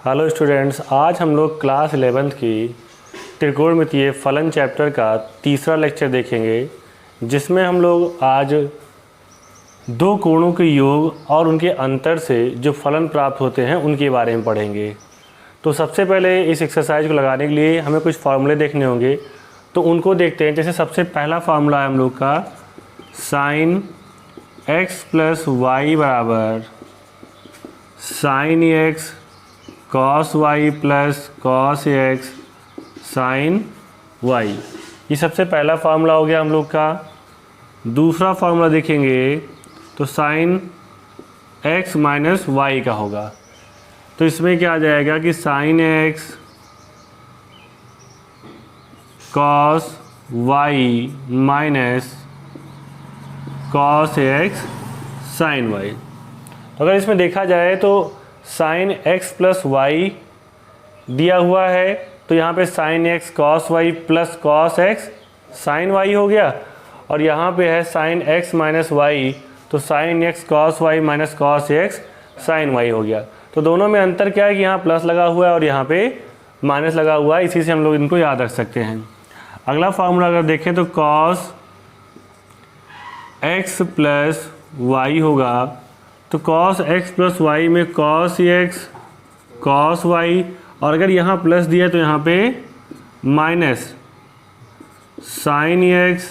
Hello students, आज हम लोग क्लास 11th की त्रिकोणमितीय फलन चैप्टर का तीसरा लेक्चर देखेंगे, जिसमें हम लोग आज दो कोणों के योग और उनके अंतर से जो फलन प्राप्त होते हैं उनके बारे में पढ़ेंगे। तो सबसे पहले इस एक्सरसाइज को लगाने के लिए हमें कुछ फार्मूले देखने होंगे, तो उनको देखते हैं। जैसे सबसे पहला फार्मूला है हम लोग का साइन x प्लस वाई बराबर sine x cos y plus cos x sine y. ये सबसे पहला फार्मूला हो गया हम लोग का। दूसरा फार्मूला देखेंगे तो साइन x माइनस वाई का होगा। तो इसमें क्या आ जाएगा कि sine x cos y minus cos x sine y. तो अगर इसमें देखा जाए तो साइन x प्लस वाई दिया हुआ है, तो यहाँ पे sine x cos y plus cos x sine y हो गया, और यहाँ पे है साइन x माइनस वाई, तो sine x cos y minus cos x sine y हो गया। तो दोनों में अंतर क्या है कि यहाँ प्लस लगा हुआ है और यहाँ पे माइनस लगा हुआ है, इसी से हम लोग इनको याद रख सकते हैं। अगला फार्मूला अगर देखें तो कॉस x प्लस वाई होगा, तो कॉस x प्लस वाई में कॉस x कॉस वाई, और अगर यहाँ प्लस दिया तो यहाँ पे minus sine x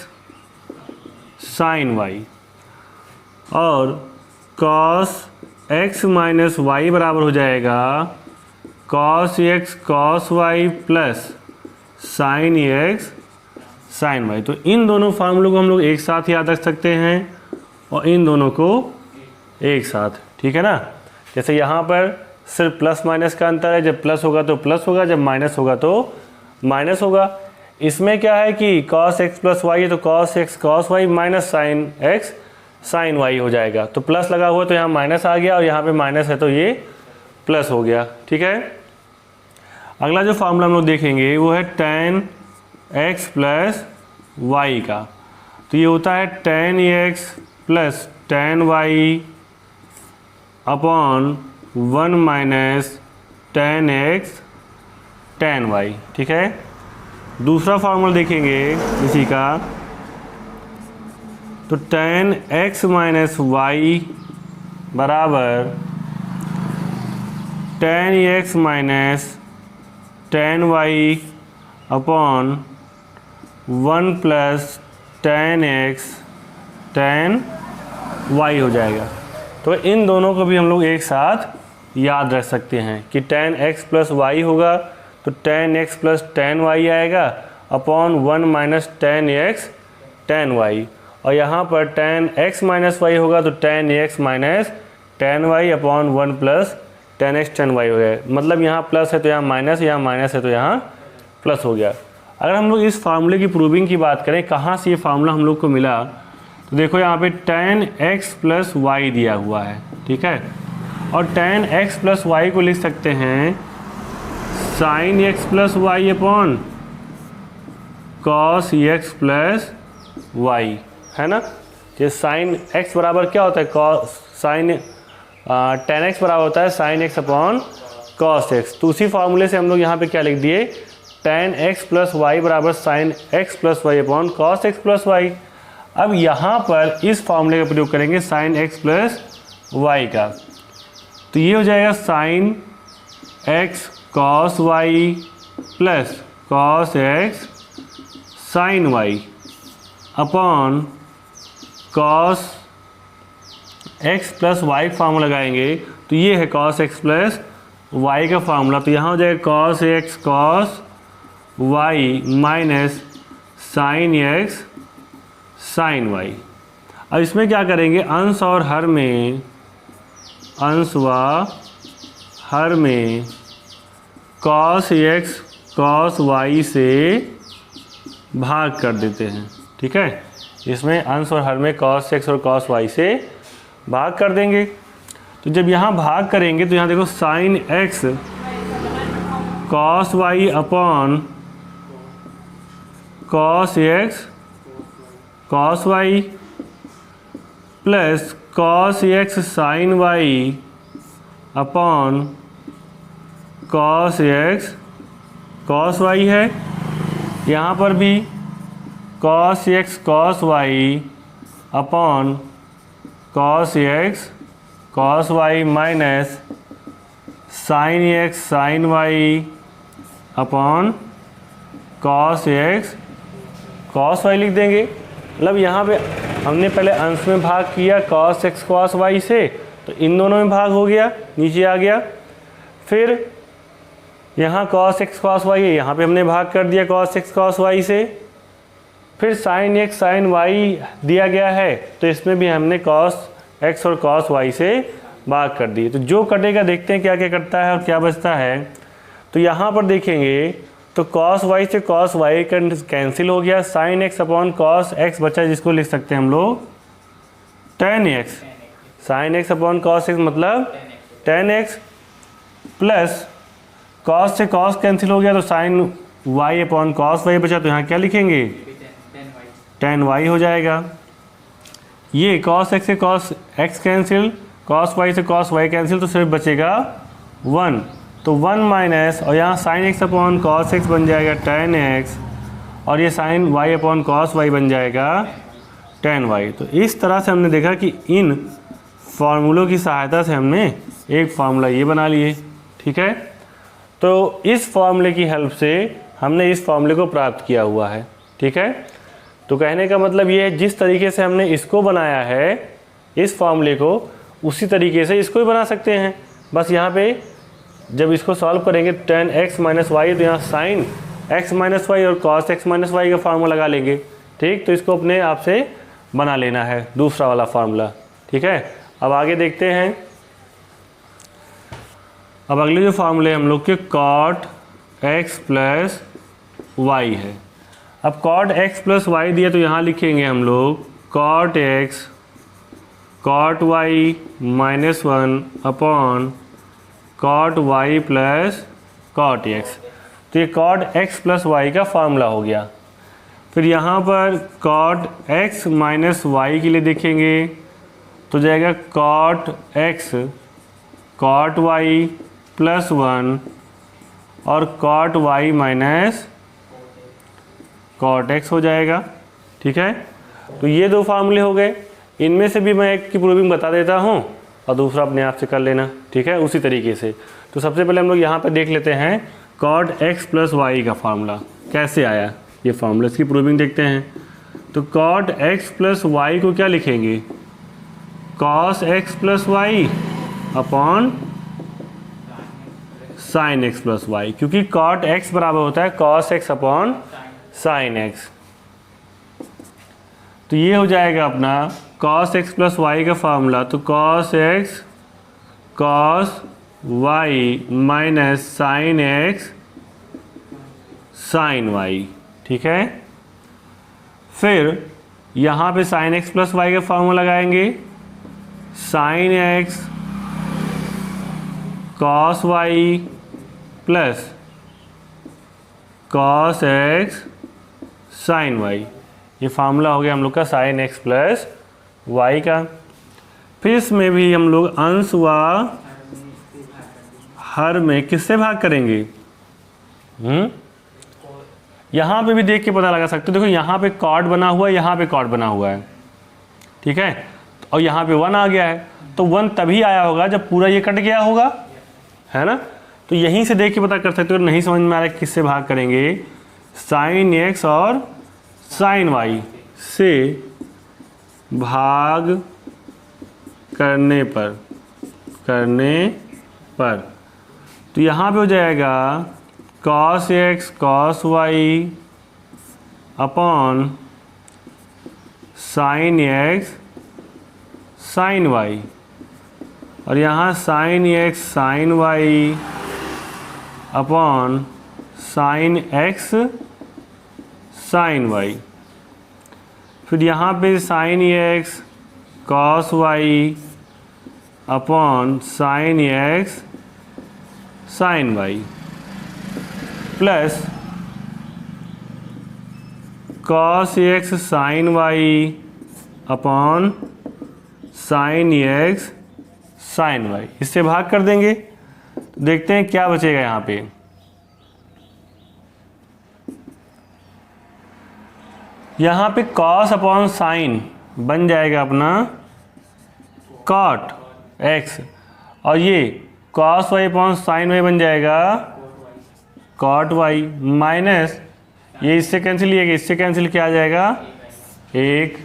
sine y, और कॉस x माइनस वाई बराबर हो जाएगा cos x cos y plus sine x sine y. तो इन दोनों फार्मूलों को हम लोग एक साथ याद रख सकते हैं और इन दोनों को एक साथ, ठीक है ना। जैसे यहाँ पर सिर्फ प्लस माइनस का अंतर है, जब प्लस होगा तो प्लस होगा, जब माइनस होगा तो माइनस होगा। इसमें क्या है कि कॉस एक्स प्लस वाई है, तो cos x cos y minus sine x sine y हो जाएगा। तो प्लस लगा हुआ तो यहाँ माइनस आ गया, और यहाँ पे माइनस है तो ये प्लस हो गया, ठीक है। अगला जो फार्मूला हम लोग देखेंगे वो है टेन एक्स प्लस वाई का। तो ये होता है tan x plus tan Y upon 1 minus tan x tan y, ठीक है। दूसरा फार्मूला देखेंगे इसी का, तो टेन एक्स माइनस वाई बराबर tan x minus tan Y upon 1 plus tan x tan Y हो जाएगा। तो इन दोनों को भी हम लोग एक साथ याद रख सकते हैं कि टेन एक्स प्लस वाई होगा तो tan x plus tan Y आएगा upon 1 minus tan x tan Y, और यहाँ पर टेन एक्स माइनस वाई होगा तो tan x minus tan Y upon 1 plus tan x tan Y हो गया। मतलब यहाँ प्लस है तो यहाँ माइनस, यहाँ माइनस है तो यहाँ प्लस हो गया। अगर हम लोग इस फार्मूले की प्रूविंग की बात करें, कहाँ से ये फार्मूला हम लोग को मिला, तो देखो यहाँ पे टेन एक्स प्लस वाई दिया हुआ है, ठीक है। और टेन एक्स प्लस वाई को लिख सकते हैं sine x plus y upon cos x plus y, है ना। ये साइन एक्स बराबर क्या होता है, कॉस साइन टेन एक्स बराबर होता है sine x upon cos x. तो उसी फार्मूले से हम लोग यहाँ पे क्या लिख दिए, टेन एक्स प्लस वाई बराबर sine x plus y upon cos x plus y. अब यहाँ पर इस फार्मूले का प्रयोग करेंगे साइन एक्स प्लस वाई का, तो ये हो जाएगा sine x cos y plus cos x sine y upon cos x plus y formula लगाएंगे, तो ये है कॉस एक्स प्लस वाई का फार्मूला। तो यहाँ हो जाएगा cos x cos y minus sine x sine y. अब इसमें क्या करेंगे, अंश और हर में, अंश व हर में कॉस एक्स कॉस वाई से भाग कर देते हैं, ठीक है। इसमें अंश और हर में कॉस एक्स और कॉस वाई से भाग कर देंगे। तो जब यहाँ भाग करेंगे तो यहाँ देखो sine x cos y upon cos x cos y plus cos x sine y upon cos x cos y है, यहाँ पर भी cos x cos y upon cos x cos y minus sine x sine y upon cos x cos y लिख देंगे। मतलब यहाँ पे हमने पहले अंश में भाग किया कॉस एक्स कॉस वाई से, तो इन दोनों में भाग हो गया, नीचे आ गया। फिर यहाँ cos x cos y है, यहाँ पे हमने भाग कर दिया cos x cos y से। फिर sin x sin y दिया गया है, तो इसमें भी हमने cos x और cos y से भाग कर दिए। तो जो कटेगा देखते हैं क्या क्या कटता है और क्या बचता है। तो यहाँ पर देखेंगे तो cos y से cos y कैंसिल हो गया, sin x upon cos x बचा, जिसको लिख सकते हैं हम लोग tan x। sin x upon cos x मतलब tan x प्लस cos से cos कैंसिल हो गया, तो sin y upon cos y बचा, तो यहाँ क्या लिखेंगे tan y हो जाएगा। ये cos x से cos x cancel, cos y से cos y कैंसिल, तो सिर्फ बचेगा 1, तो 1 माइनस और यहाँ sin x upon cos x बन जाएगा tan x, और ये sin y upon cos y बन जाएगा tan y। तो इस तरह से हमने देखा कि इन फार्मूलों की सहायता से हमने एक फार्मूला ये बना लिए। ठीक है, तो इस फार्मूले की हेल्प से हमने इस फार्मूले को प्राप्त किया हुआ है। ठीक है, तो कहने का मतलब ये है जिस तरीके से हमने इसको बनाया है इस फार्मूले को, उसी तरीके से इसको भी बना सकते हैं। बस यहाँ पे जब इसको सॉल्व करेंगे tan x माइनस वाई, तो यहाँ sin x माइनस वाई और cos x माइनस वाई का फार्मूला लगा लेंगे। ठीक, तो इसको अपने आप से बना लेना है दूसरा वाला फार्मूला। ठीक है, अब आगे देखते हैं। अब अगले जो फार्मूले हम लोग के cot x प्लस वाई है। अब cot x प्लस वाई दिया, तो यहाँ लिखेंगे हम लोग cot x cot y minus 1 upon cot y plus cot x। तो ये cot x प्लस वाई का फार्मूला हो गया। फिर यहाँ पर cot x माइनस वाई के लिए देखेंगे तो जाएगा cot x cot y plus 1 और cot y minus cot x हो जाएगा। ठीक है, तो ये दो फार्मूले हो गए। इनमें से भी मैं एक की प्रूविंग बता देता हूँ और दूसरा अपने आप से कर लेना। ठीक है, उसी तरीके से। तो सबसे पहले हम लोग यहाँ पर देख लेते हैं cot x प्लस वाई का फार्मूला कैसे आया। ये फार्मूला इसकी प्रूविंग देखते हैं। तो cot x प्लस वाई को क्या लिखेंगे, cos x plus y upon sin x plus y, क्योंकि cot x बराबर होता है cos x upon sin x। तो ये हो जाएगा अपना cos x प्लस वाई का फार्मूला। तो cos x cos y minus sin x sin y। ठीक है, फिर यहाँ पे sin x प्लस वाई का फार्मूला लगाएंगे, sin x cos y plus cos x sin y। ये फार्मूला हो गया हम लोग का sin x प्लस वाई का। फिर इसमें भी हम लोग अंश व हर में किससे भाग करेंगे, यहाँ पे भी देख के पता लगा सकते हो। देखो यहाँ पे कॉट बना हुआ है, यहाँ पे कॉट बना हुआ है। ठीक है, और यहाँ पे 1 आ गया है, तो 1 तभी आया होगा जब पूरा ये कट गया होगा, है ना। तो यहीं से देख के पता कर सकते हो। नहीं समझ में आ रहा है किससे भाग करेंगे, sin x और sin y से भाग करने पर तो यहाँ पे हो जाएगा cos x cos y upon sin x sin y, और यहाँ sin x sin y upon sin x sin y। फिर यहाँ पे sin x cos y upon sin x sin y plus cos x sin y upon sin x sin y। इससे भाग कर देंगे। देखते हैं क्या बचेगा यहाँ पे। यहाँ पे cos अपॉन साइन बन जाएगा अपना cot x, और ये cos y upon sine y बन जाएगा cot y, माइनस ये इससे कैंसिल, ये इससे कैंसिल किया जाएगा 1,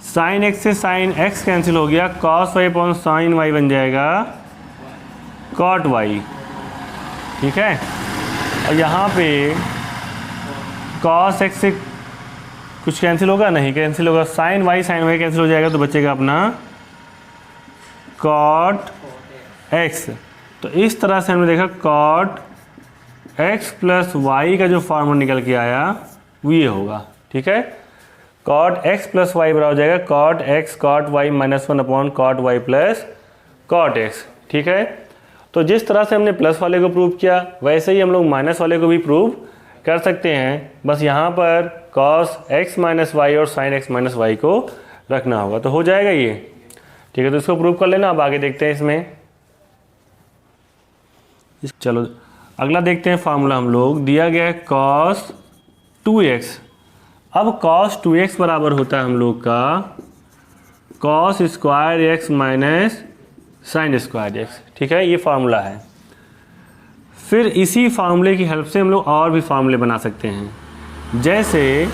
साइन x से साइन x कैंसिल हो गया, cos y upon sine y बन जाएगा cot y, ठीक है। और यहाँ पे cos x से कुछ कैंसिल होगा, नहीं कैंसिल होगा, साइन y कैंसिल हो जाएगा, तो बचेगा अपना cot x। तो इस तरह से हमने देखा cot x प्लस वाई का जो फॉर्मूला निकल के आया वो ये होगा, ठीक है। cot x प्लस वाई बराबर हो जाएगा cot x cot y minus 1 upon cot y plus cot x, ठीक है। तो जिस तरह से हमने प्लस वाले को प्रूव किया वैसे ही हम लोग माइनस वाले को भी प्रूव कर सकते हैं, बस यहाँ पर cos x माइनस वाई और sin x माइनस वाई को रखना होगा, तो हो जाएगा ये, ठीक है। तो इसको प्रूव कर लेना। अब आगे देखते हैं इसमें। चलो अगला देखते हैं फार्मूला हम लोग। दिया गया है cos 2x। अब cos 2x बराबर होता है हम लोग का cos square x minus sine square x, ठीक है, ये फार्मूला है। फिर इसी फार्मूले की हेल्प से हम लोग और भी फार्मूले बना सकते हैं। जैसे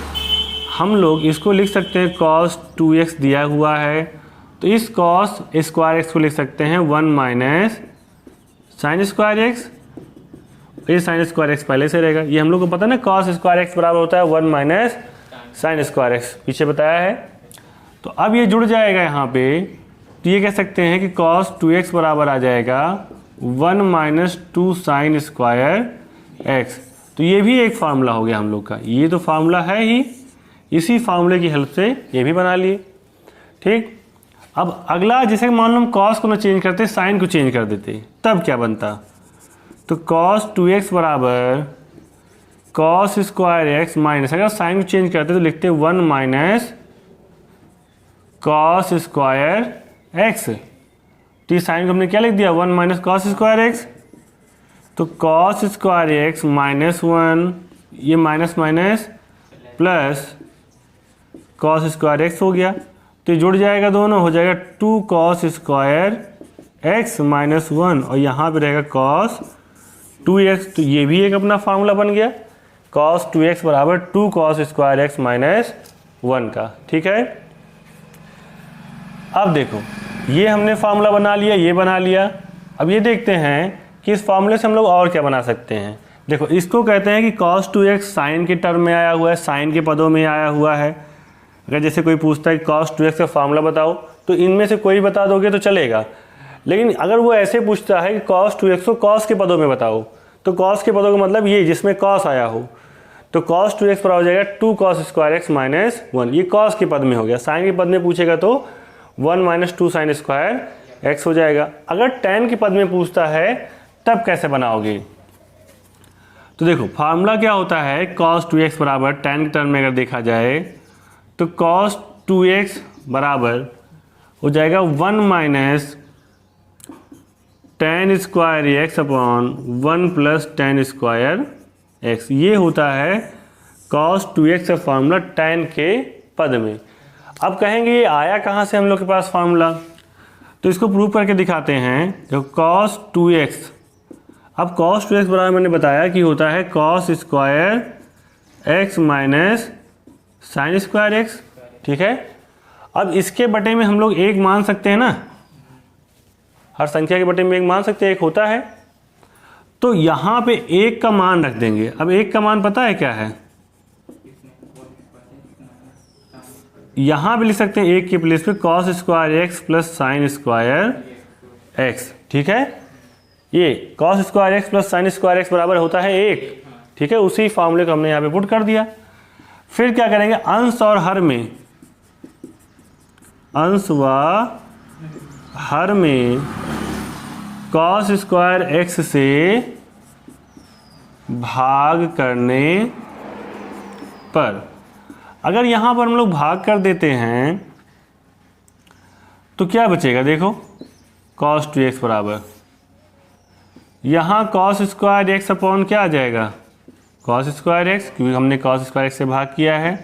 हम लोग इसको लिख सकते हैं cos 2x दिया हुआ है, तो इस cos स्क्वायर x को लिख सकते हैं 1 माइनस साइन स्क्वायर x। ये साइन स्क्वायर x पहले से रहेगा, ये हम लोग को पता है ना, cos स्क्वायर x बराबर होता है 1 माइनस साइन स्क्वायर x, पीछे बताया है। तो अब ये जुड़ जाएगा यहाँ पे, तो ये कह सकते हैं कि cos 2x बराबर आ जाएगा 1 माइनस 2 साइन स्क्वायर x। तो ये भी एक फार्मूला हो गया हम लोग का, ये तो फार्मूला है ही, इसी फार्मूले की हेल्प से ये भी बना लिए, ठीक। अब अगला, जैसे मान लो हम cos को ना चेंज करते, साइन को चेंज कर देते, तब क्या बनता। तो cos 2x बराबर cos स्क्वायर x माइनस, अगर साइन को चेंज करते तो लिखते 1 माइनस cos स्क्वायर x। तो साइन को हमने क्या लिख दिया, 1 माइनस cos स्क्वायर x। तो cos स्क्वायर x माइनस 1, ये minus minus plus cos square x हो गया, तो ये जुड़ जाएगा दोनों, हो जाएगा 2 cos स्क्वायर x माइनस 1, और यहाँ पे रहेगा cos 2x। तो ये भी एक अपना फार्मूला बन गया, cos 2x बराबर 2 cos स्क्वायर x माइनस 1 का, ठीक है। अब देखो ये हमने फार्मूला बना लिया, ये बना लिया। अब ये देखते हैं कि इस फार्मूले से हम लोग और क्या बना सकते हैं। देखो इसको कहते हैं कि cos 2x साइन के टर्म में आया हुआ है, साइन के पदों में आया हुआ है। अगर जैसे कोई पूछता है cos 2x का फार्मूला बताओ, तो इनमें से कोई बता दोगे तो चलेगा। लेकिन अगर वो ऐसे पूछता है कि cos 2x को cos के पदों में बताओ, तो cos के पदों का मतलब ये जिसमें cos आया हो, तो cos 2x बराबर हो जाएगा 2 cos स्क्वायर x माइनस 1, ये cos के पद में हो गया। साइन के पद में पूछेगा तो 1 माइनस 2 साइन स्क्वायर x हो जाएगा। अगर tan के पद में पूछता है तब कैसे बनाओगे, तो देखो फार्मूला क्या होता है, cos 2x बराबर tan के टर्म में अगर देखा जाए तो cos 2x बराबर हो जाएगा 1 minus tan square x upon 1 plus tan square x। ये होता है cos 2x का फार्मूला tan के पद में। अब कहेंगे ये आया कहाँ से हम लोग के पास फार्मूला, तो इसको प्रूव करके दिखाते हैं। जो cos 2x, अब cos 2x बराबर मैंने बताया कि होता है cos square x minus sine square x, ठीक है। अब इसके बटे में हम लोग एक मान सकते हैं ना, हर संख्या के बटे में एक मान सकते हैं, एक होता है, तो यहाँ पे एक का मान रख देंगे। अब एक का मान पता है क्या है, यहाँ पे लिख सकते हैं एक के प्लेस पे cos square x plus sign square x, ठीक है। ये cos square x plus sign square x बराबर होता है 1, ठीक है। उसी फॉर्मूले को हमने यहाँ पे पुट कर दिया। फिर क्या करेंगे, अंश और हर में, अंश व हर में cos स्क्वायर x से भाग करने पर, अगर यहाँ पर हम लोग भाग कर देते हैं तो क्या बचेगा, देखो cos 2x बराबर, यहाँ कॉस स्क्वायर एक्स अपॉन क्या आ जाएगा, कॉस स्क्वायर एक्स, क्योंकि हमने कॉस स्क्वायर एक्स से भाग किया है।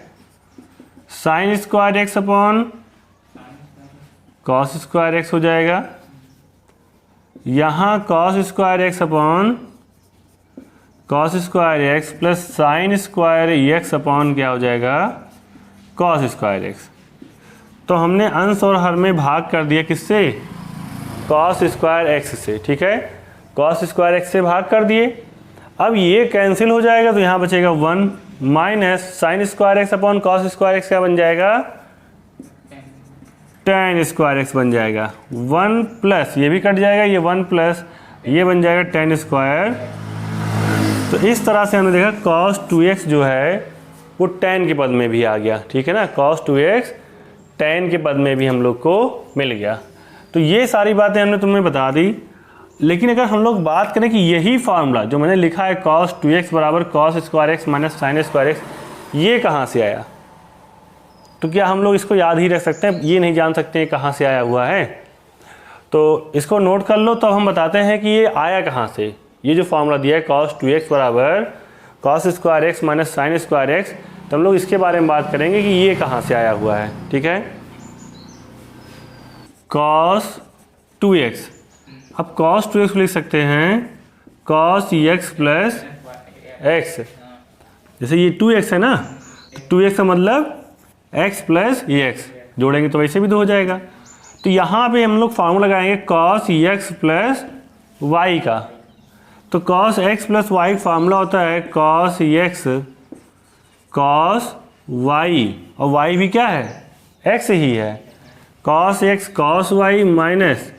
Sine square x upon cos square x हो जाएगा। यहाँ cos square x upon cos square x plus sine square x upon क्या हो जाएगा, कॉस स्क्वायर एक्स। तो हमने अंश और हर में भाग कर दिया किससे, कॉस स्क्वायर एक्स से। ठीक है, कॉस स्क्वायर एक्स से भाग कर दिए। अब ये कैंसिल हो जाएगा तो यहाँ बचेगा 1 minus sine square x upon cos square x क्या बन जाएगा, tan स्क्वायर एक्स बन जाएगा। 1 प्लस ये भी कट जाएगा, ये 1 प्लस ये बन जाएगा tan स्क्वायर। तो इस तरह से हमने देखा cos 2x जो है वो tan के पद में भी आ गया। ठीक है ना, cos 2x tan के पद में भी हम लोग को मिल गया। तो ये सारी बातें हमने तुम्हें बता दी। लेकिन अगर हम लोग बात करें कि यही फार्मूला जो मैंने लिखा है cos 2x बराबर cos square x minus sine square x, ये कहाँ से आया, तो क्या हम लोग इसको याद ही रख सकते हैं, ये नहीं जान सकते हैं कहाँ से आया हुआ है। तो इसको नोट कर लो, तो हम बताते हैं कि ये आया कहाँ से। ये जो फार्मूला दिया है cos 2x बराबर cos square x minus sine square x, तो हम लोग इसके बारे में बात करेंगे कि ये कहाँ से आया हुआ है। ठीक है, cos 2x, अब cos 2x को लिख सकते हैं cos x प्लस एक्स। जैसे ये 2x है ना, तो 2x का मतलब x प्लस x, जोड़ेंगे तो वैसे भी 2 हो जाएगा। तो यहाँ पे हम लोग फार्मूला लगाएंगे cos x प्लस y का। तो cos x plus y formula होता है cos x cos y, और y भी क्या है, x ही है। cos x cos y minus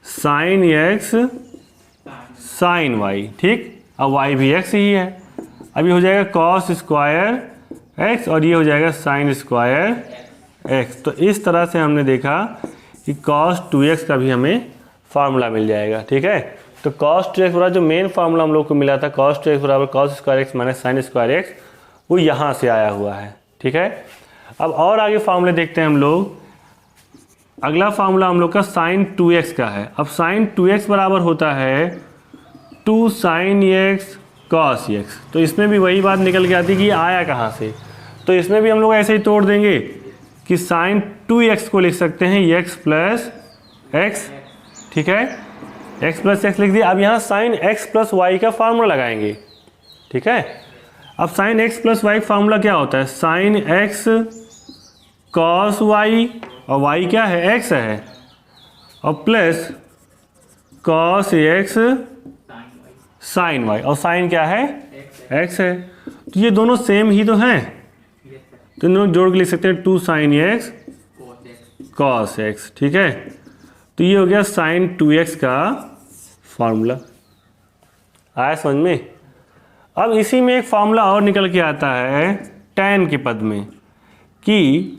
sine x sine y। ठीक, अब y भी x ही है। अब ये हो जाएगा cos स्क्वायर x और ये हो जाएगा साइन स्क्वायर x। तो इस तरह से हमने देखा कि cos 2x का भी हमें फार्मूला मिल जाएगा। ठीक है, तो cos 2x बराबर जो मेन फार्मूला हम लोग को मिला था cos 2x बराबर cos square x minus sine square x, वो यहाँ से आया हुआ है। ठीक है, अब और आगे फार्मूले देखते हैं हम लोग। अगला फार्मूला हम लोग का साइन 2x का है। अब साइन 2x बराबर होता है 2 साइन x cos x। तो इसमें भी वही बात निकल के आती है कि ये आया कहाँ से। तो इसमें भी हम लोग ऐसे ही तोड़ देंगे कि साइन 2x को लिख सकते हैं x प्लस एक्स। ठीक है, x प्लस एक्स लिख दिया। अब यहाँ साइन x प्लस वाई का फार्मूला लगाएंगे। ठीक है, अब sine x plus y formula क्या होता है, साइन x cos y, और y क्या है, x है, और plus cos x sine y, और साइन क्या है, x है। तो ये दोनों सेम ही तो हैं, तो इन दोनों जोड़ के लिख सकते हैं 2 साइन x cos x। ठीक है, तो ये हो गया साइन 2x का फार्मूला। आया समझ में। अब इसी में एक फार्मूला और निकल के आता है tan के पद में, कि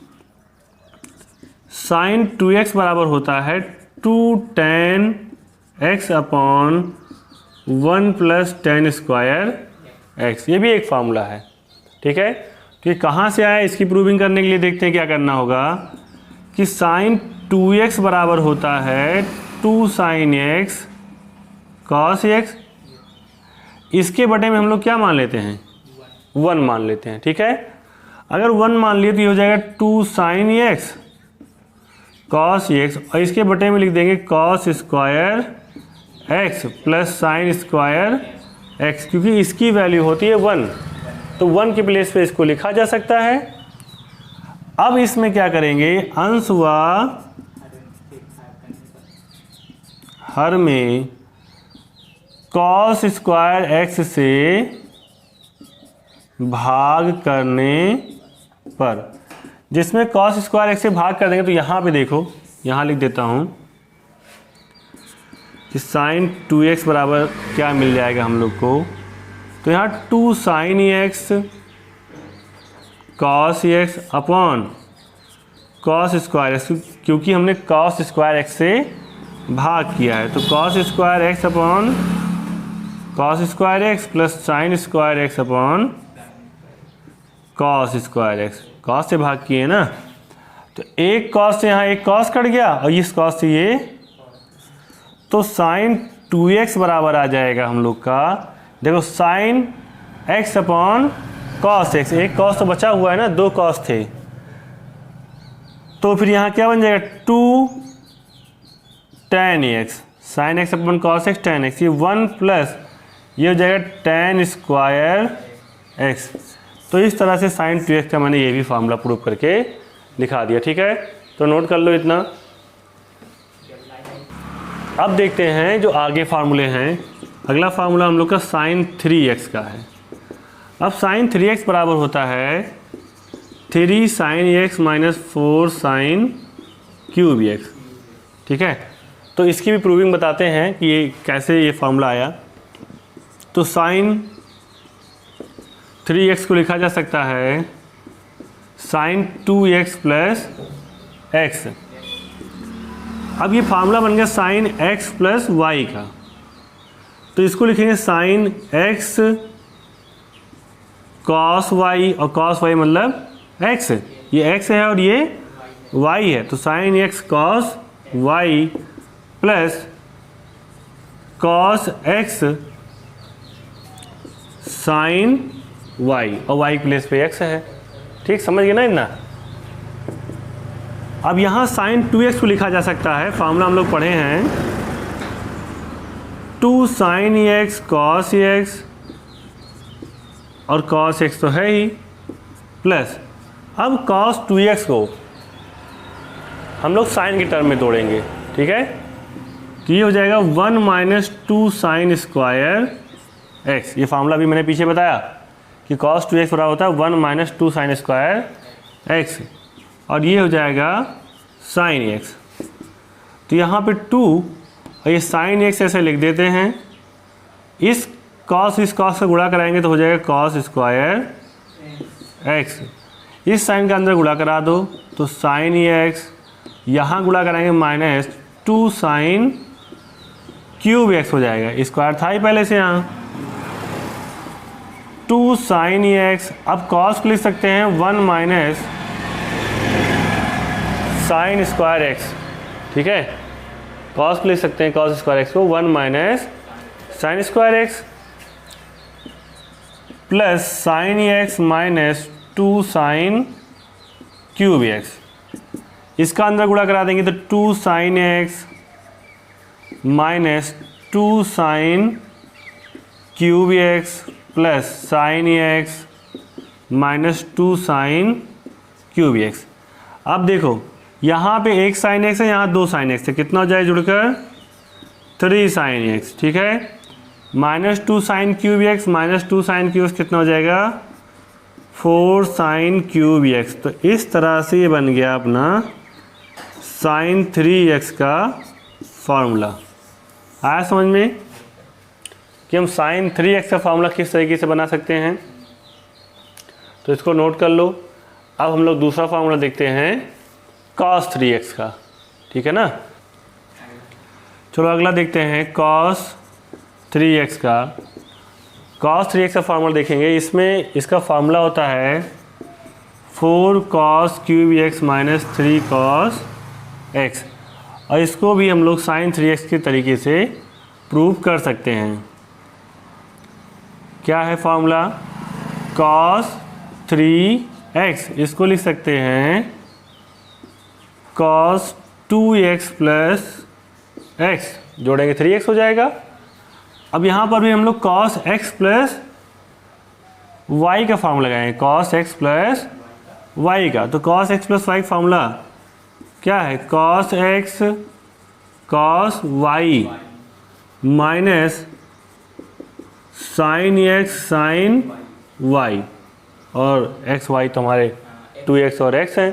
साइन 2x बराबर होता है 2 tan x upon 1 plus tan square x। ये भी एक फार्मूला है। ठीक है, तो ये कहाँ से आया, इसकी प्रूविंग करने के लिए देखते हैं क्या करना होगा कि साइन 2x बराबर होता है 2 साइन x cos x। इसके बटे में हम लोग क्या मान लेते हैं, 1 मान लेते हैं। ठीक है, अगर 1 मान लिए तो ये हो जाएगा 2 साइन x cos x, और इसके बटे में लिख देंगे cos square x plus sign square x, क्योंकि इसकी वैल्यू होती है 1, तो 1 के प्लेस पे इसको लिखा जा सकता है। अब इसमें क्या करेंगे, अंश व हर में cos स्क्वायर x से भाग करने पर, जिसमें cos स्क्वायर x से भाग कर देंगे, तो यहाँ पे देखो, यहाँ लिख देता हूँ कि साइन 2x बराबर क्या मिल जाएगा हम लोग को, तो यहाँ 2 sine x cos x upon cos square x, क्योंकि हमने cos स्क्वायर x से भाग किया है, तो cos square x upon cos square x plus sign square x upon cos square x। cos से भाग किए ना, तो एक cos से यहाँ एक cos कट गया, और इस cos से ये, तो साइन 2x बराबर आ जाएगा हम लोग का, देखो sine x upon cos x, एक कॉस तो बचा हुआ है ना, 2 कॉस थे, तो फिर यहाँ क्या बन जाएगा 2 tan x, sine x upon cos x tan x, ये 1 प्लस ये हो जाएगा tan स्क्वायर x। तो इस तरह से साइन 2x का मैंने ये भी फार्मूला प्रूव करके दिखा दिया, ठीक है, तो नोट कर लो इतना। अब देखते हैं जो आगे फार्मूले हैं। अगला फार्मूला हम लोग का साइन 3x का है। अब साइन 3x बराबर होता है 3 sine x minus 4 sine cube x, ठीक है। तो इसकी भी प्रूविंग बताते हैं कि ये कैसे ये फार्मूला आया। तो साइन 3x को लिखा जा सकता है साइन 2x प्लस x। अब ये फार्मूला बन गया साइन x प्लस y का, तो इसको लिखेंगे साइन x कॉस y, और कॉस y मतलब x, ये x है और ये y है, तो sine x cos y plus cos x sine y, और y प्लेस पे x है, ठीक, समझ गए ना इतना। अब यहाँ साइन 2x को लिखा जा सकता है, फार्मूला हम लोग पढ़े हैं 2 साइन x कॉस x, और कॉस x तो है ही, प्लस अब कॉस 2x को हम लोग साइन के टर्म में तोड़ेंगे, ठीक है, तो ये हो जाएगा 1 माइनस 2 साइन स्क्वायर x। ये फार्मूला भी मैंने पीछे बताया कि cos 2x बराबर होता है 1 माइनस 2 साइन स्क्वायर x, और ये हो जाएगा साइन x। तो यहाँ पे 2 और ये साइन x ऐसे लिख देते हैं, इस cos का गुणा कराएंगे तो हो जाएगा cos स्क्वायर x। इस साइन का अंदर गुणा करा दो तो साइन x, यहाँ गुणा कराएंगे माइनस 2 साइन क्यूब x हो जाएगा, स्क्वायर था ही पहले से यहाँ 2 साइन x। अब cos को लिख सकते हैं 1 माइनस साइन स्क्वायर x, ठीक है, cos को लिख सकते हैं cos स्क्वायर x को 1 minus sine square x plus sine x minus 2 sine cube x। इसका अंदर गुणा करा देंगे तो 2 sine x minus 2 sine cube x plus sine x minus 2 sine cube x। अब देखो यहाँ पे एक साइन x है, यहाँ 2 साइन x है, कितना हो जाए जुड़कर 3 साइन x, ठीक है, minus 2 sine cube x minus 2 sine cube x कितना हो जाएगा 4 साइन क्यूब x। तो इस तरह से ये बन गया अपना साइन 3x का फॉर्मूला। आया समझ में कि हम साइन 3x का फॉर्मूला किस तरीके से बना सकते हैं, तो इसको नोट कर लो। अब हम लोग दूसरा फार्मूला देखते हैं cos 3x का, ठीक है ना। चलो अगला देखते हैं cos 3x का। cos 3x का फार्मूला देखेंगे, इसमें इसका फार्मूला होता है 4 cos cube x minus 3 cos x, और इसको भी हम लोग साइन 3x के तरीके से प्रूव कर सकते हैं। क्या है फार्मूला cos 3x, इसको लिख सकते हैं cos 2x प्लस x, जोड़ेंगे 3x हो जाएगा। अब यहाँ पर भी हम लोग cos x प्लस y का फार्मूला लगाएंगे, cos x प्लस y का। तो cos x प्लस y का फार्मूला क्या है cos x cos y minus sine x sine y, और x y तो हमारे 2x और x हैं।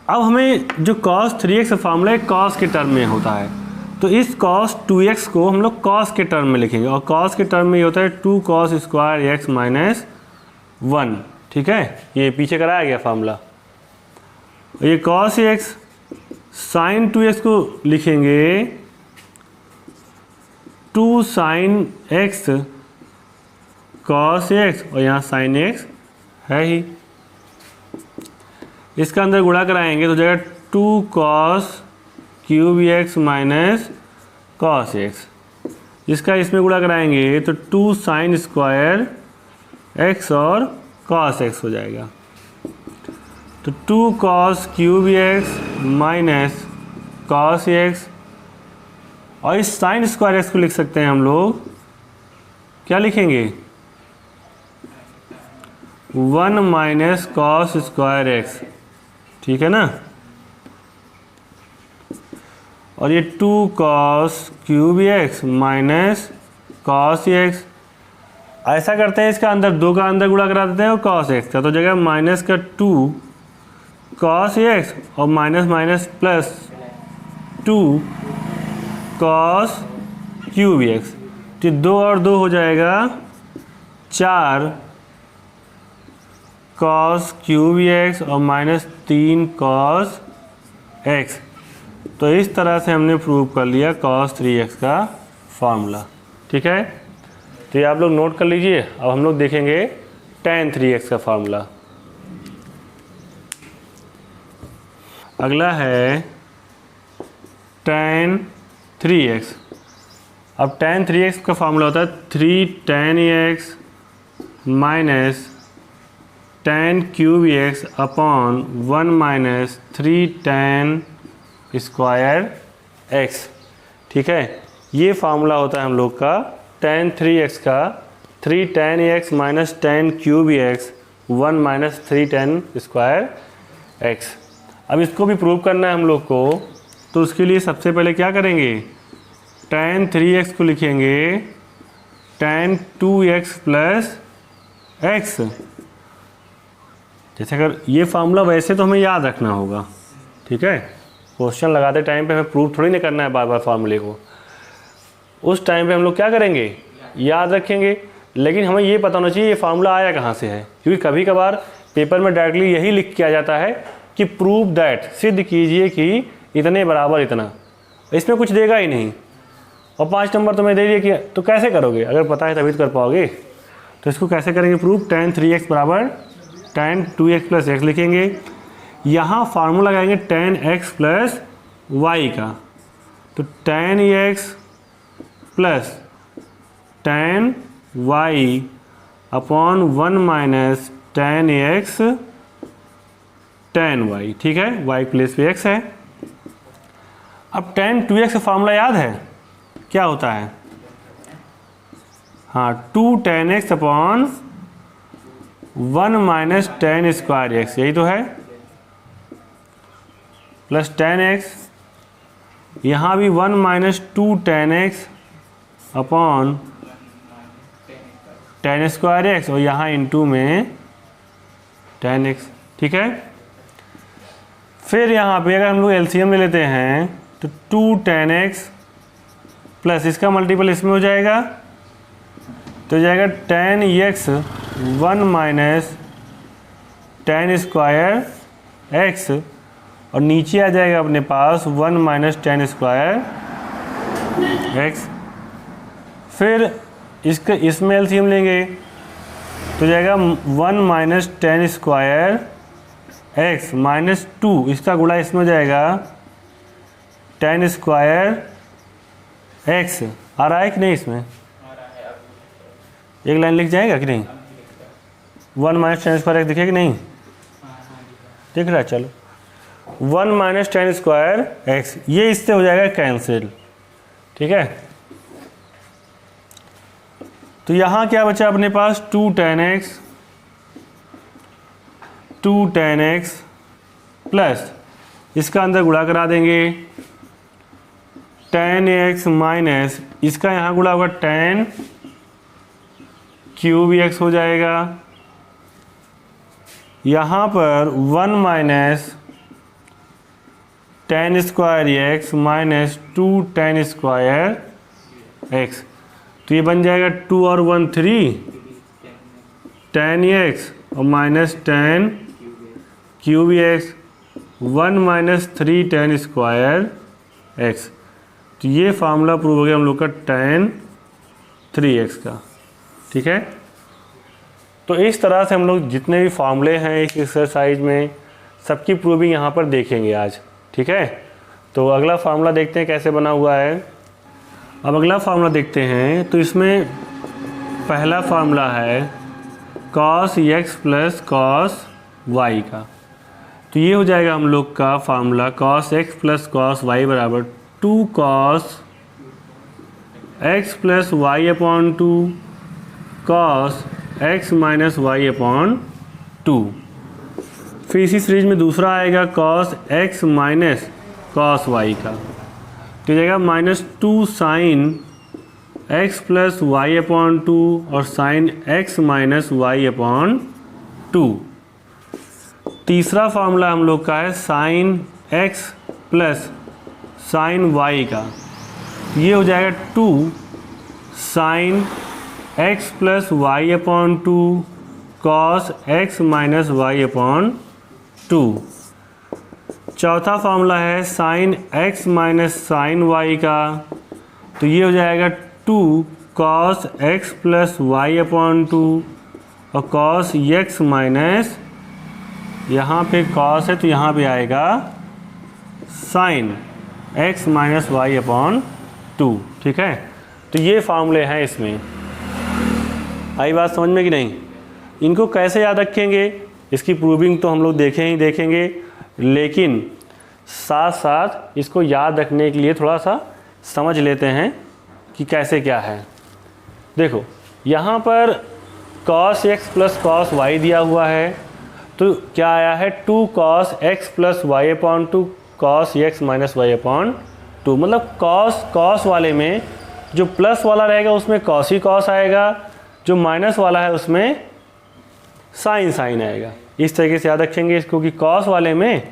अब हमें जो cos 3x का फार्मूला है cos के टर्म में होता है, तो इस cos 2x को हम लोग cos के टर्म में लिखेंगे, और cos के टर्म में ये होता है 2 cos स्क्वायर x माइनस 1, ठीक है, ये पीछे कराया गया फार्मूला। ये cos x साइन 2x को लिखेंगे 2 साइन x cos x, और यहाँ साइन x है ही, इसका अंदर गुणा कराएंगे तो हो जाएगा 2 cos cube x minus cos x, इसका इसमें गुणा कराएंगे तो 2 साइन स्क्वायर एक्स और कॉस एक्स हो जाएगा। तो 2 cos cube x minus cos x, और इस साइन स्क्वायर एक्स को लिख सकते हैं हम लोग, क्या लिखेंगे 1 माइनस कॉस स्क्वायर एक्स, ठीक है ना। और ये 2 cos cube x minus cos x, ऐसा करते हैं इसका अंदर 2 का अंदर गुणा करा देते हैं और कॉस एक्स का, तो जगह माइनस का 2 कॉस एक्स और minus minus plus 2 cos cube x, तो 2 और 2 हो जाएगा 4 कॉस क्यूब एक्स और माइनस 3 कॉस एक्स। तो इस तरह से हमने प्रूव कर लिया cos 3x का फार्मूला, ठीक है। तो ये आप लोग नोट कर लीजिए। अब हम लोग देखेंगे tan 3x का फार्मूला। अगला है tan 3x। अब tan 3x का फार्मूला होता है 3 tan x minus tan cube x upon 1 minus 3 tan square x, ठीक है। ये फार्मूला होता है हम लोग का tan 3x का, 3 tan x minus tan cube x 1 minus 3 tan square x। अब इसको भी प्रूव करना है हम लोग को, तो उसके लिए सबसे पहले क्या करेंगे, tan 3x को लिखेंगे tan 2x प्लस x। जैसे अगर ये फार्मूला वैसे तो हमें याद रखना होगा, ठीक है। क्वेश्चन लगाते टाइम पे हमें प्रूव थोड़ी नहीं करना है बार बार फार्मूले को, उस टाइम पे हम लोग क्या करेंगे, याद रखेंगे। लेकिन हमें ये पता होना चाहिए ये फार्मूला आया कहाँ से है, क्योंकि कभी कभार पेपर में डायरेक्टली यही लिख के आ जाता है कि प्रूव दैट, सिद्ध कीजिए कि इतने बराबर इतना, इसमें कुछ देगा ही नहीं और 5 नंबर तुम्हें दे दिए कि, तो कैसे करोगे, अगर पता है तभी तो कर पाओगे। तो इसको कैसे करेंगे प्रूफ, tan 3x बराबर tan 2x प्लस एक्स लिखेंगे। यहाँ फार्मूला लगाएंगे tan x प्लस वाई का, तो tan x plus tan y upon 1 minus tan x tan y, ठीक है, y प्लेस पे x है। अब tan 2x का फार्मूला याद है क्या होता है, हाँ 2 tan x upon 1 minus tan square x, यही तो है, प्लस tan x, यहाँ भी 1 minus 2 tan x upon tan square x, और यहाँ इंटू में tan x, ठीक है। फिर यहाँ पे अगर हम लोग एलसीएम ले लेते हैं तो 2 tan x प्लस इसका मल्टीपल इसमें हो जाएगा, तो जाएगा tan x 1 minus tan square x, और नीचे आ जाएगा अपने पास 1 माइनस tan स्क्वायर x। फिर इसके इसमें एलसीएम लेंगे तो जाएगा 1 minus tan square x minus 2, इसका गुणा इसमें हो जाएगा tan स्क्वायर x। आ रहा है कि नहीं, इसमें एक लाइन लिख जाएगा कि नहीं, 1 माइनस tan स्क्वायर x दिखे कि नहीं, दिख रहा है, चलो 1 माइनस tan स्क्वायर एक्स, ये इससे हो जाएगा कैंसिल, ठीक है। तो यहाँ क्या बचा अपने पास 2 tan x प्लस इसका अंदर गुणा करा देंगे tan x माइनस इसका यहाँ गुणा होगा tan क्यूब x हो जाएगा। यहाँ पर 1 minus tan square x minus 2 tan square x, तो ये बन जाएगा 2 और 1 3 tan x और minus tan cube x 1 minus 3 tan square x। तो ये फार्मूला प्रूव हो गया हम लोग का tan 3x का, ठीक है। तो इस तरह से हम लोग जितने भी फार्मूले हैं इस एक्सरसाइज में सबकी प्रूविंग यहाँ पर देखेंगे आज, ठीक है। तो अगला फार्मूला देखते हैं कैसे बना हुआ है। अब अगला फार्मूला देखते हैं। तो इसमें पहला फार्मूला है cos x plus cos y का। तो ये हो जाएगा हम लोग का formula cos x plus cos y बराबर 2 cos x plus y upon 2 cos x minus y upon 2। फिर इसी सीरीज में दूसरा आएगा cos x minus cos y का। तो जाएगा -2 sine x plus y upon 2 और sine x minus y upon 2। तीसरा फार्मूला हम लोग का है sine x plus sine y का। ये हो जाएगा 2 sine x plus y upon 2 cos x minus y upon 2। चौथा फार्मूला है sine x minus sine y का। तो ये हो जाएगा 2 cos x plus y upon 2 और cos x माइनस, यहाँ पे cos है तो यहाँ पे आएगा sine x minus y upon 2। ठीक है, तो ये फार्मूले हैं इसमें। आई बात समझ में कि नहीं? इनको कैसे याद रखेंगे, इसकी प्रूविंग तो हम लोग देखेंगे, लेकिन साथ साथ इसको याद रखने के लिए थोड़ा सा समझ लेते हैं कि कैसे क्या है। देखो यहाँ पर cos x plus cos y दिया हुआ है, तो क्या आया है 2 cos x plus y upon 2 cos x minus y upon 2। मतलब cos वाले में जो प्लस वाला रहेगा उसमें cos ही cos आएगा, जो माइनस वाला है उसमें साइन आएगा। इस तरीके से याद रखेंगे इसको कि cos वाले में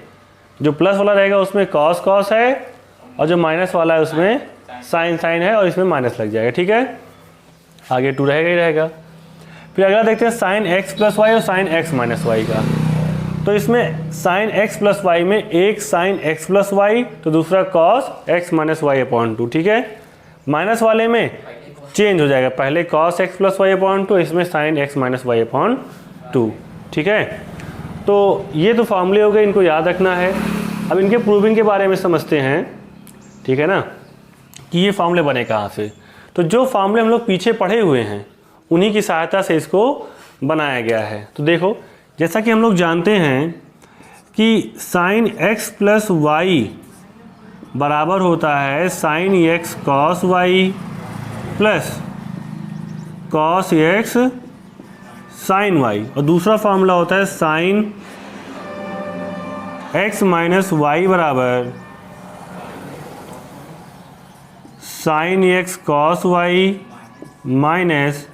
जो प्लस वाला रहेगा उसमें cos है और जो माइनस वाला है उसमें साइन है और इसमें माइनस लग जाएगा। ठीक है, आगे 2 रहेगा ही रहेगा। फिर अगला देखते हैं साइन x प्लस वाई और साइन x माइनस वाई का। तो इसमें साइन x प्लस वाई में एक साइन x प्लस वाई तो दूसरा cos x minus y upon 2। ठीक है, माइनस वाले में चेंज हो जाएगा, पहले cos x plus y upon 2, इसमें sine x minus y upon 2। ठीक है, तो ये तो फार्मूले हो गए, इनको याद रखना है। अब इनके प्रूविंग के बारे में समझते हैं। ठीक है ना, कि ये फार्मूले बने कहाँ से। तो जो फार्मूले हम लोग पीछे पढ़े हुए हैं उन्हीं की सहायता से इसको बनाया गया है। तो देखो, जैसा कि हम लोग जानते हैं कि साइन x प्लस वाई बराबर होता है sine x cos y plus cos x sine y, और दूसरा फार्मूला होता है साइन x माइनस वाई बराबर sine x cos y minus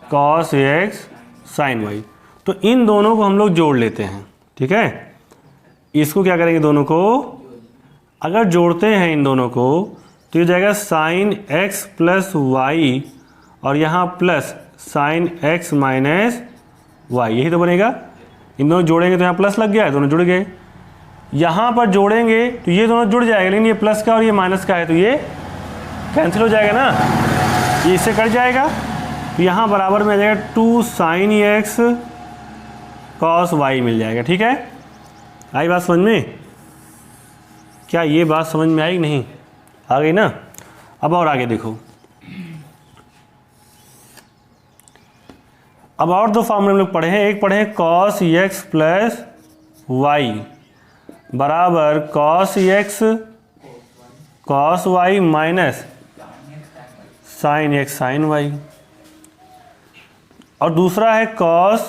cos x sine y. तो इन दोनों को हम लोग जोड़ लेते हैं। ठीक है, इसको क्या करेंगे, दोनों को अगर जोड़ते हैं इन दोनों को तो ये जाएगा साइन x प्लस वाई और यहाँ plus sine x minus y, यही तो बनेगा। इन दोनों जोड़ेंगे तो यहाँ प्लस लग गया है, दोनों जुड़ गए। यहाँ पर जोड़ेंगे तो ये दोनों जुड़ जाएगा, लेकिन ये प्लस का और ये माइनस का है तो ये कैंसिल हो जाएगा ना, ये इससे कट जाएगा। तो यहाँ बराबर में आ जाएगा 2 साइन x कॉस वाई मिल जाएगा। ठीक है, आई बात समझ में? क्या ये बात समझ में आई? नहीं आ गई ना? अब और आगे देखो, अब और 2 फार्मूले हम लोग पढ़े हैं। एक पढ़े हैं cos x प्लस वाई बराबर cos x cos y minus sine x sine y, और दूसरा है cos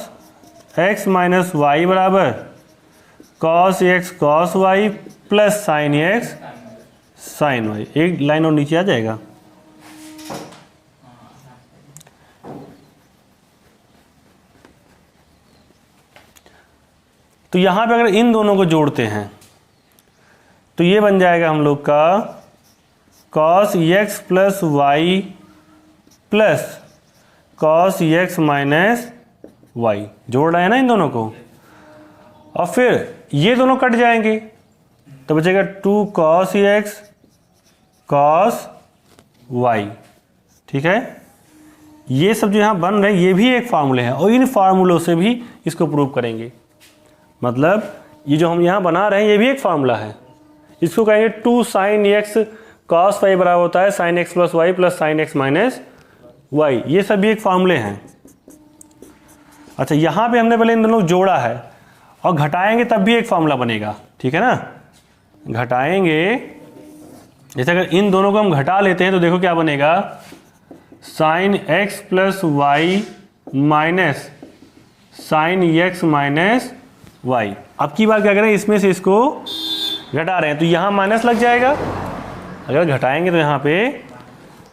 x माइनस वाई बराबर cos x cos y plus sine x sine y। एक लाइन और नीचे आ जाएगा। तो यहाँ पे अगर इन दोनों को जोड़ते हैं तो ये बन जाएगा हम लोग का cos x plus y plus cos x minus y. जोड़ रहे हैं ना इन दोनों को, और फिर ये दोनों कट जाएंगे तो बचेगा 2 cos x cos y। ठीक है, ये सब जो यहाँ बन रहे हैं ये भी एक फार्मूले हैं, और इन फार्मूलों से भी इसको प्रूव करेंगे। मतलब ये जो हम यहाँ बना रहे हैं ये भी एक फार्मूला है। इसको कहेंगे 2 साइन x कॉस वाई बराबर होता है sine x plus y plus sine x minus y. ये सभी एक फॉर्मूले हैं। अच्छा, यहाँ पे हमने पहले इन दोनों को जोड़ा है और घटाएंगे तब भी एक फॉर्मूला बनेगा, ठीक है ना। घटाएंगे, जैसे अगर इन दोनों को हम घटा लेते हैं तो देखो क्या बनेगा, sine x plus y minus sine x minus y. अब की बार क्या करें, इसमें से इसको घटा रहे हैं तो यहाँ माइनस लग जाएगा, अगर घटाएंगे तो यहाँ पे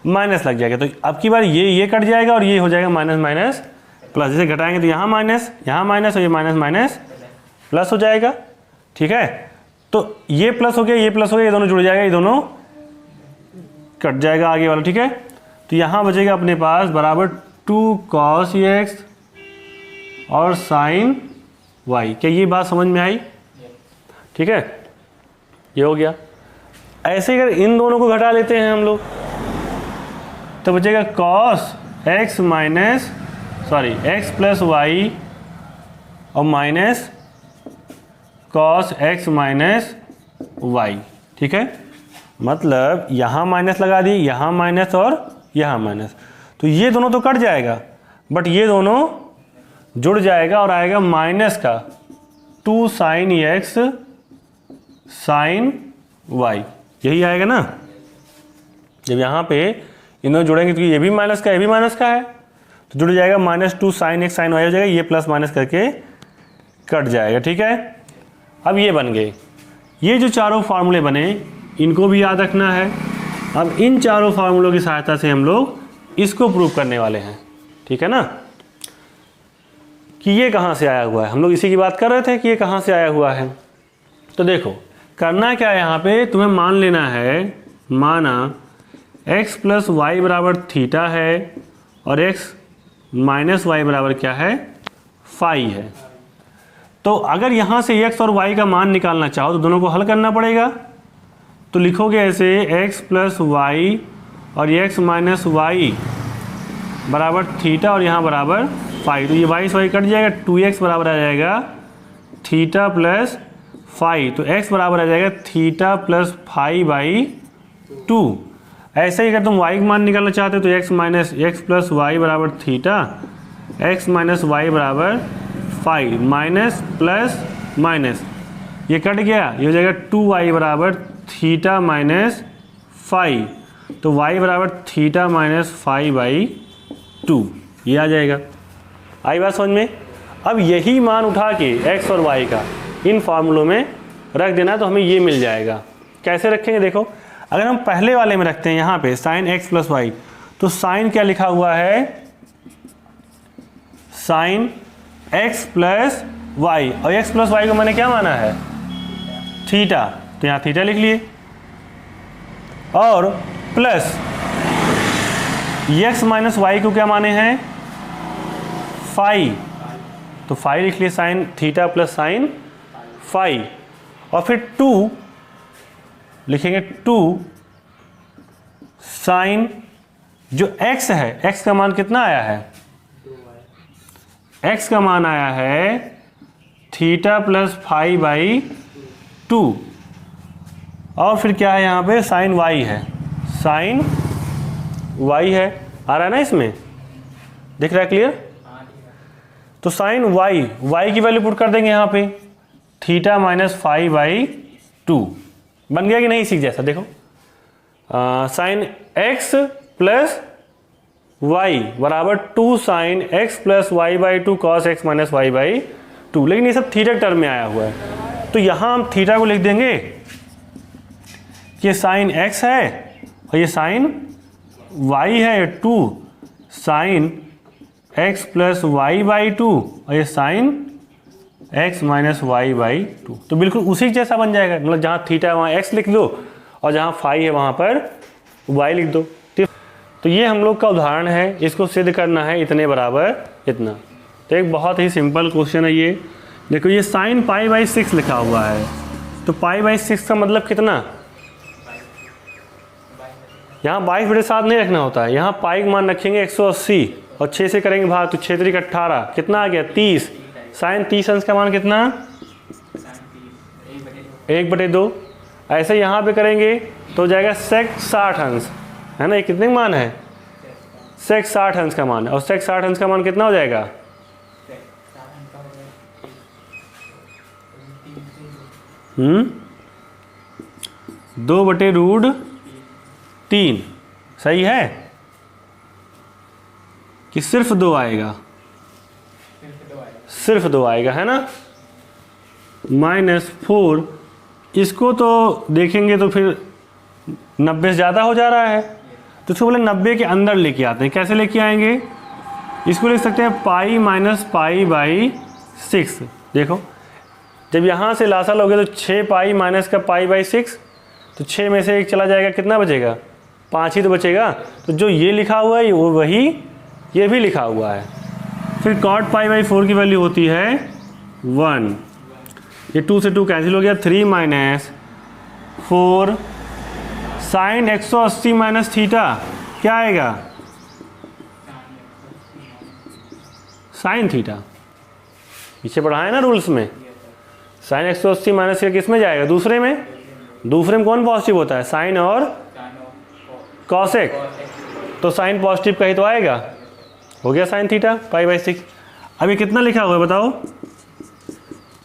माइनस लग जाएगा। तो अब की बार ये कट जाएगा और ये हो जाएगा माइनस माइनस प्लस। जैसे घटाएंगे तो यहाँ माइनस और ये माइनस माइनस प्लस हो जाएगा, ठीक है। तो ये प्लस हो गया, ये प्लस हो गया, ये दोनों जुड़ जाएगा, ये दोनों कट जाएगा आगे वाला, ठीक है। तो यहाँ बचेगा अपने पास बराबर 2 cos x और साइन y। क्या ये बात समझ में आई? ठीक है, ये हो गया। ऐसे अगर इन दोनों को घटा लेते हैं हम लोग तो बचेगा cos x minus x plus Y और minus cos x minus Y, ठीक है। मतलब यहाँ माइनस लगा दी, यहाँ माइनस और यहाँ माइनस, तो ये दोनों तो कट जाएगा बट ये दोनों जुड़ जाएगा और आएगा माइनस का 2 साइन x साइन y, यही आएगा ना। जब यहाँ पे इन दोनों जुड़ेंगे तो ये भी माइनस का, ये भी माइनस का है, तो जुड़ जाएगा -2 साइन x साइन y हो जाएगा, ये प्लस माइनस करके कट जाएगा, ठीक है। अब ये बन गए, ये जो चारों फार्मूले बने इनको भी याद रखना है। अब इन चारों फार्मूलों की सहायता से हम लोग इसको प्रूव करने वाले हैं, ठीक है ना, कि ये कहाँ से आया हुआ है। हम लोग इसी की बात कर रहे थे कि ये कहाँ से आया हुआ है। तो देखो करना क्या है, यहाँ पे तुम्हें मान लेना है, माना x प्लस वाई बराबर थीटा है और x माइनस वाई बराबर क्या है, फाई है। तो अगर यहाँ से x और y का मान निकालना चाहो तो दोनों को हल करना पड़ेगा। तो लिखोगे ऐसे x प्लस वाई और x माइनस वाई बराबर थीटा और यहाँ बराबर फाई। तो ये वाई से वाई कट जाएगा, 2x बराबर आ जाएगा थीटा प्लस फाई। तो x बराबर आ जाएगा थीटा प्लस फाई बाई 2। ऐसे ही अगर तुम y का मान निकालना चाहते हो तो x minus x plus y बराबर थीटा, x माइनस वाई बराबर फाई, माइनस प्लस माइनस ये कट गया, ये हो जाएगा 2y बराबर थीटा माइनस फाई। तो y बराबर थीटा माइनस फाई बाई 2, ये आ जाएगा। आई बात समझ में। अब यही मान उठा के x और y का इन फार्मूलों में रख देना तो हमें ये मिल जाएगा। कैसे रखेंगे देखो, अगर हम पहले वाले में रखते हैं यहाँ पे साइन x प्लस वाई, तो साइन क्या लिखा हुआ है, साइन x प्लस वाई, और x प्लस वाई को मैंने क्या माना है, थीटा, तो यहाँ थीटा लिख लिए, और प्लस x माइनस वाई को क्या माने हैं, फाई, तो फाई लिख लिए, sine theta plus sine phi, और फिर 2 लिखेंगे, 2 साइन जो x है, x का मान कितना आया है, x का मान आया है थीटा प्लस फाई बाई 2, और फिर क्या है यहाँ पे साइन y है, साइन y है, आ रहा है ना, इसमें दिख रहा है क्लियर। तो साइन y की वैल्यू पुट कर देंगे यहाँ पे, थीटा माइनस फाई बाई 2, बन गया कि नहीं सीख जैसा। देखो साइन x प्लस y बराबर 2 sine x plus y by 2 cos x minus y by 2, लेकिन ये सब थीटा टर्म में आया हुआ है। तो यहाँ हम थीटा को लिख देंगे कि ये साइन x है और ये साइन y है, 2 sine x plus y by 2 और ये sine x minus y by 2। तो बिल्कुल उसी जैसा बन जाएगा, मतलब जहाँ थीटा है वहाँ x लिख दो और जहाँ फाई है वहाँ पर y लिख दो। तो ये हम लोग का उदाहरण है, इसको सिद्ध करना है इतने बराबर इतना। तो एक बहुत ही सिंपल क्वेश्चन है ये। देखो ये साइन पाई बाई 6 लिखा हुआ है, तो पाई बाई 6 का मतलब कितना, यहाँ 22/7 नहीं रखना होता है, यहाँ पाई का मान रखेंगे 180 और 6 से करेंगे भाग, तो 6 3 18, कितना आ गया 30। साइन 30 अंश का मान कितना, 1/2। ऐसे यहाँ पे करेंगे तो हो जाएगा सेक 60 अंश, है ना। ये कितने का मान है? सेक 60 अंश का मान है। और सेक 60 अंश का मान कितना हो जाएगा? 2/√3। सही है कि सिर्फ 2 आएगा? सिर्फ 2 आएगा, है ना। -4, इसको तो देखेंगे तो फिर 90 से ज़्यादा हो जा रहा है, तो इसको बोले 90 के अंदर लेके आते हैं। कैसे लेके आएंगे? इसको लिख सकते हैं पाई माइनस पाई बाई 6। देखो जब यहाँ से लासा लोगे तो 6 पाई माइनस का पाई बाई 6, तो 6 में से 1 चला जाएगा, कितना बचेगा? 5 ही तो बचेगा। तो जो ये लिखा हुआ है वो वही ये भी लिखा हुआ है। फिर कॉट पाई बाई 4 की वैल्यू होती है 1। ये 2 से 2 कैंसिल हो गया। 3 माइनस 4 साइन 180 माइनस थीटा क्या आएगा? Sine theta. पीछे पढ़ा है ना रूल्स में, साइन 180 माइनस थीटा किस में जाएगा? दूसरे में। दूसरे में कौन पॉजिटिव होता है? साइन और कॉसेक। तो साइन पॉजिटिव का ही तो आएगा। हो गया साइन थीटा पाई बाई 6। अभी कितना लिखा हुआ है बताओ?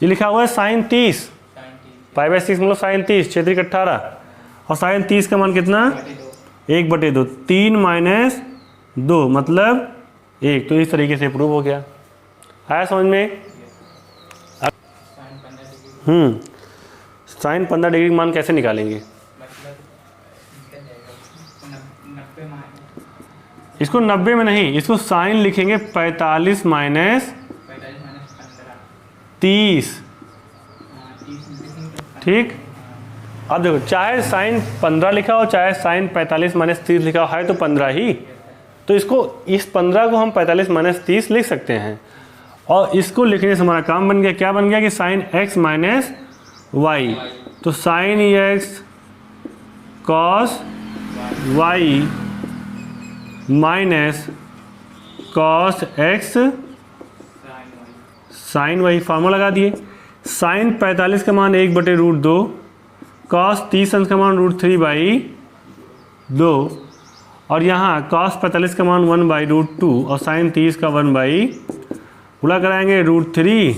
ये लिखा हुआ है साइन 30 पाई बाई 6 मतलब साइन 30, 6 3 18। और साइन 30 का मान कितना? 1/2। 3 माइनस 2 मतलब 1। तो इस तरीके से प्रूव हो गया। आया समझ में? साइन 15 डिग्री का मान कैसे निकालेंगे? इसको 90 में नहीं, इसको साइन लिखेंगे 45 माइनस 30। ठीक। अब देखो चाहे साइन 15 लिखा हो चाहे साइन 45 माइनस 30 लिखा हो, है तो 15 ही। तो इसको इस 15 को हम 45 माइनस 30 लिख सकते हैं। और इसको लिखने से हमारा काम बन गया। क्या बन गया? कि साइन x माइनस वाई। तो sine x cos y minus cos x sine y। Formula लगा दिए। साइन 45 का मान 1/√2, कॉस 30 अंश का मान √3/2, और यहाँ कॉस 45 का मान 1/√2 और साइन 30 का 1/, पूरा कराएंगे √3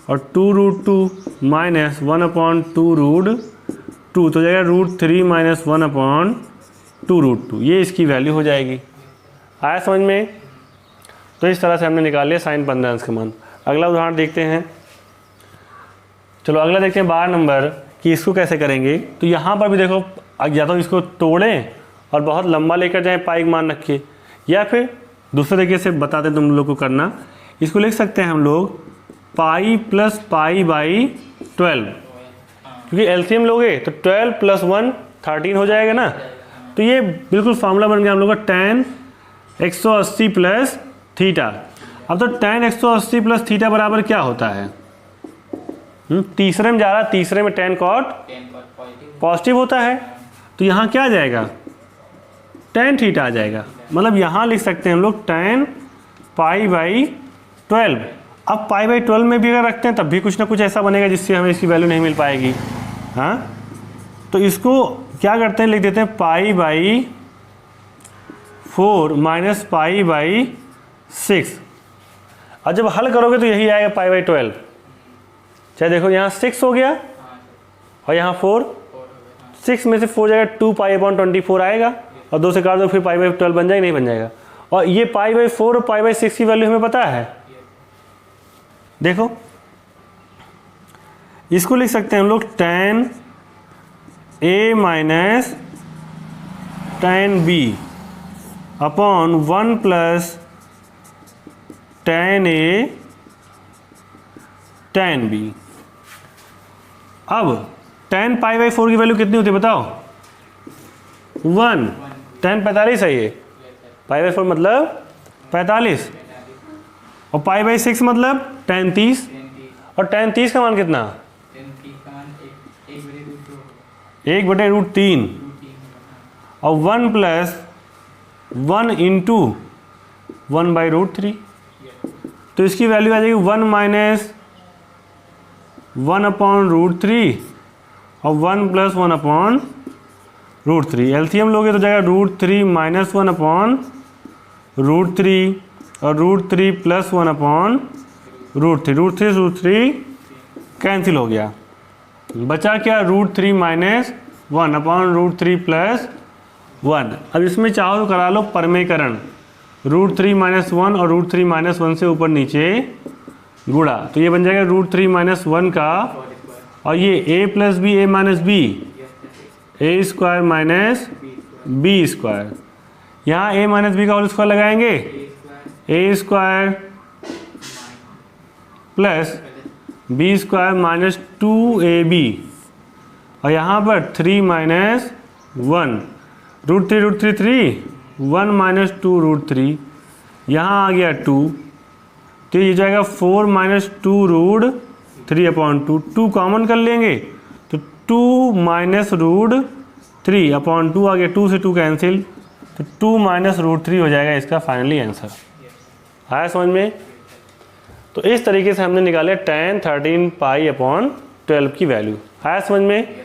और 2√2 माइनस 1/2√2, तो जाएगा √3 माइनस 1/2√2। ये इसकी वैल्यू हो जाएगी। आया समझ में? तो इस तरह से हमने निकाल लिया साइन 15 अंश का मान। अगला उदाहरण देखते हैं। चलो अगला देखते हैं 12 नंबर कि इसको कैसे करेंगे। तो यहाँ पर भी देखो, या तो इसको तोड़ें और बहुत लंबा लेकर जाएं पाई का मान रख के, या फिर दूसरे तरीके से बताते तुम लोग को करना। इसको लिख सकते हैं हम लोग पाई प्लस पाई बाई 12, क्योंकि एलसीएम लोगे तो 12 + 1 13 हो जाएगा ना। तो ये बिल्कुल फार्मूला बन गया हम लोग का tan 180 प्लस थीटा। अब तो tan 180 प्लस थीटा बराबर क्या होता है? तीसरे में जा रहा है, तीसरे में tan cot पॉजिटिव होता है। तो यहाँ क्या आ जाएगा? tan थीटा आ जाएगा। मतलब यहाँ लिख सकते हैं हम लोग tan पाई बाई 12। अब पाई बाई 12 में भी अगर रखते हैं तब भी कुछ ना कुछ ऐसा बनेगा जिससे हमें इसकी वैल्यू नहीं मिल पाएगी। हाँ, तो इसको क्या करते हैं, लिख देते हैं pi by 4 minus pi by 6। और जब हल करोगे तो यही आएगा पाई बाई 12। चाहे देखो यहाँ 6 हो गया और यहाँ 4, 6 में से 4 जाएगा 2 पाई/24 आएगा, और 2 से काट दो फिर पाई बाई 12 बन जाएगा, नहीं बन जाएगा। और ये पाई बाई 4 और पाई बाई 6 की वैल्यू हमें पता है। देखो इसको लिख सकते हैं हम लोग tan a minus tan b upon 1 plus tan a tan b। अब tan पाई बाई 4 की वैल्यू कितनी होती है बताओ? 1। tan 45 है ये, पाई बाई 4 मतलब 45, और पाई बाई 6 मतलब tan 30। और tan 30 का मान कितना? 1/√3 और 1 प्लस 1 इंटू 1/√3। तो इसकी वैल्यू आ जाएगी 1 माइनस 1/√3 और 1 प्लस 1/√3। √3। एलसीएम लोगे तो जाएगा √3 - 1 अपॉन √3 और √3 + 1 अपॉन √3। √3 कैंसिल हो गया, बचा क्या √3 - 1 अपॉन √3 + 1। अब इसमें चाहो तो करा लो परमेकरण, √3 - 1 और √3 - 1 से ऊपर नीचे गुणा, तो ये बन जाएगा √3 - 1 का, और ये a + b a - b a² - b²। यहाँ a - b का होल स्क्वायर लगाएंगे, a² + b² - 2ab, और यहाँ पर 3 - 1 √3 3 1 - 2 √3, यहाँ आ गया 2, तो ये जाएगा 4 - 2 √3 अपॉन 2। 2 कॉमन कर लेंगे तो 2 - √3 अपॉन 2 आ गया, 2 से 2 कैंसिल, तो 2 - √3 हो जाएगा इसका फाइनली आंसर। आया समझ में? तो इस तरीके से हमने निकाले tan 13 π/12 की वैल्यू। आया समझ में?